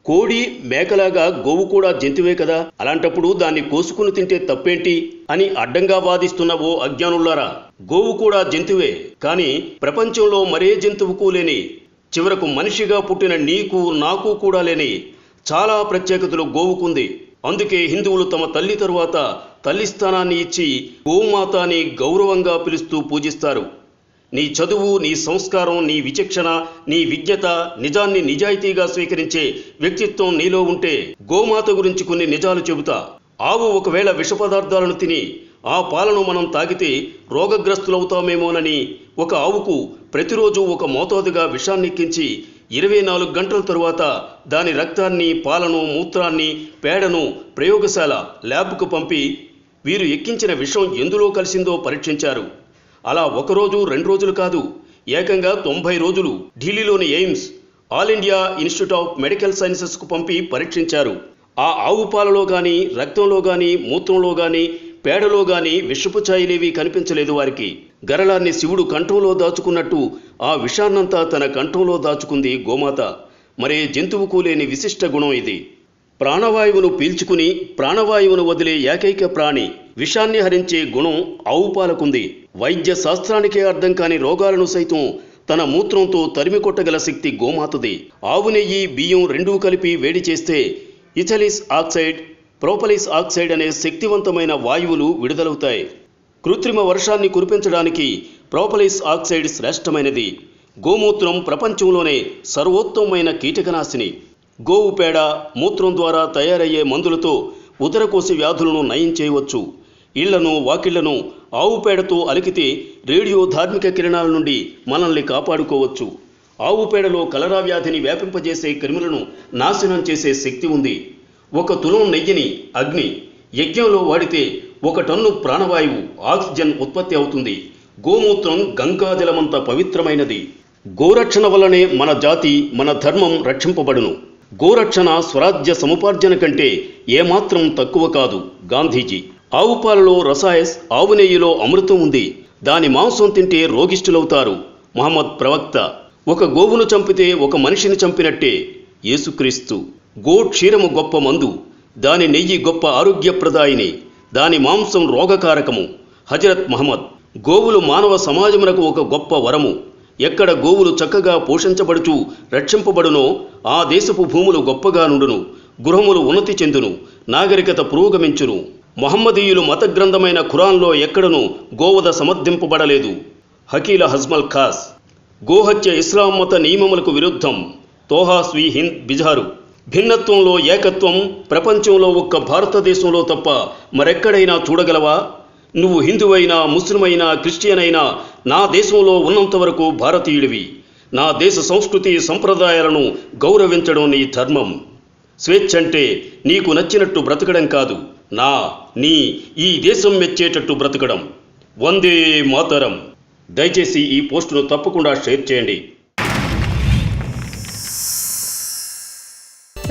కోడి మేకలాగా గోవు కూడా జంతువే కదా, అలాంటప్పుడు దాన్ని కోసుకుని తింటే తప్పేంటి అని అడ్డంగా వాదిస్తున్న ఓ అజ్ఞానులారా, గోవు కూడా జంతువే, కానీ ప్రపంచంలో మరే జంతువుకు లేని, చివరకు మనిషిగా పుట్టిన నీకు నాకు కూడా లేని చాలా ప్రత్యేకతలు గోవుకుంది. అందుకే హిందువులు తమ తల్లి తరువాత తల్లి స్థానాన్ని ఇచ్చి గోమాత అని గౌరవంగా పిలుస్తూ పూజిస్తారు. నీ చదువు, నీ సంస్కారం, నీ విచక్షణ, నీ విజ్ఞత, నిజాన్ని నిజాయితీగా స్వీకరించే వ్యక్తిత్వం నీలో ఉంటే గోమాత గురించి కొన్ని నిజాలు చెబుతా. ఆవు ఒకవేళ విష పదార్థాలను తిని ఆ పాలను మనం తాగితే రోగగ్రస్తులవుతామేమోనని ఒక ఆవుకు ప్రతిరోజు ఒక మోతాదుగా విషాన్నెక్కించి 24 గంటల తరువాత దాని రక్తాన్ని, పాలను, మూత్రాన్ని, పేడను ప్రయోగశాల ల్యాబ్కు పంపి వీరు ఎక్కించిన విషం ఎందులో కలిసిందో పరీక్షించారు. అలా ఒకరోజు 2 రోజులు కాదు, ఏకంగా 90 రోజులు ఢిల్లీలోని AIIMS, all India institute of medical సైన్సెస్కు పంపి పరీక్షించారు. ఆ ఆవు పాలలో కానీ, రక్తంలో కానీ, మూత్రంలో కానీ, పేడలో కానీ విషపు ఛాయలేవి కనిపించలేదు వారికి. గరళాన్ని శివుడు కంఠంలో దాచుకున్నట్టు ఆ విషాన్నంతా తన కంఠంలో దాచుకుంది గోమాత. మరే జంతువుకు లేని విశిష్ట గుణం ఇది. ప్రాణవాయువును పీల్చుకుని ప్రాణవాయువును వదిలే ఏకైక ప్రాణి. విషాన్ని హరించే గుణం ఆవు పాలకుంది. వైద్య శాస్త్రానికే అర్థం కాని రోగాలను సైతం తన మూత్రంతో తరిమి కొట్టగల శక్తి గోమాతది. ఆవు నెయ్యి, బియ్యం రెండూ కలిపి వేడి చేస్తే ఇథలిస్ ఆక్సైడ్, ప్రోపలిస్ ఆక్సైడ్ అనే శక్తివంతమైన వాయువులు విడుదలవుతాయి. కృత్రిమ వర్షాన్ని కురిపించడానికి ప్రోపలిస్ ఆక్సైడ్ శ్రేష్టమైనది. గోమూత్రం ప్రపంచంలోనే సర్వోత్తమమైన కీటకనాశిని. గోవు పేడ, మూత్రం ద్వారా తయారయ్యే మందులతో ఉదరకోశ వ్యాధులను నయం చేయవచ్చు. ఇళ్లను, వాకిళ్లను ఆవు పేడతో అలికితే రేడియో ధార్మిక కిరణాల నుండి మనల్ని కాపాడుకోవచ్చు. ఆవు పేడలో కలరా వ్యాధిని వ్యాపింపజేసే క్రిములను నాశనం చేసే శక్తి ఉంది. 1 తులం నెయ్యిని అగ్ని యజ్ఞంలో వాడితే 1 టన్ను ప్రాణవాయువు, ఆక్సిజన్ ఉత్పత్తి అవుతుంది. గోమూత్రం గంగాజలమంత పవిత్రమైనది. గోరక్షణ వల్లనే మన జాతి, మన ధర్మం రక్షింపబడును. గోరక్షణ స్వరాజ్య సముపార్జన కంటే ఏమాత్రం తక్కువ కాదు. గాంధీజీ. ఆవు పాలలో రసాయస్, ఆవు నెయ్యిలో అమృతం ఉంది. దాని మాంసం తింటే రోగిష్ఠులవుతారు. మహమ్మద్ ప్రవక్త. 1 గోవును చంపితే 1 మనిషిని చంపినట్టే. యేసుక్రీస్తు. గో క్షీరము గొప్ప మందు, దాని నెయ్యి గొప్ప ఆరోగ్యప్రదాయిని, దాని మాంసం రోగకారకము. హజరత్ మహమ్మద్. గోవులు మానవ సమాజమునకు ఒక గొప్ప వరము. ఎక్కడ గోవులు చక్కగా పోషించబడుచు రక్షింపబడునో ఆ దేశపు భూములు గొప్పగా నుండును, గృహములు ఉన్నతి చెందును, నాగరికత పురోగమించును. మొహమ్మదీయులు మత గ్రంథమైన ఖురాన్లో ఎక్కడనూ గోవధ సమర్థింపబడలేదు. హకీల హజ్మల్ ఖాస్. గోహత్య ఇస్లాం మత నియమములకు విరుద్ధం. తోహాస్వి హింద్ బిజారు. భిన్నత్వంలో ఏకత్వం ప్రపంచంలో ఒక్క భారతదేశంలో తప్ప మరెక్కడైనా చూడగలవా? నువ్వు హిందువైనా, ముస్లిమైనా, క్రిస్టియన్ అయినా నా దేశంలో ఉన్నంత వరకు భారతీయుడివి. నా దేశ సంస్కృతి సంప్రదాయాలను గౌరవించడం నీ ధర్మం. స్వేచ్ఛ అంటే నీకు నచ్చినట్టు బ్రతకడం కాదు, నీ ఈ దేశం మెచ్చేటట్టు బ్రతకడం. వందే మాతరం. దయచేసి ఈ పోస్టును తప్పకుండా షేర్ చేయండి.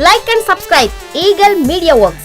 Like and subscribe Eagle Media Works.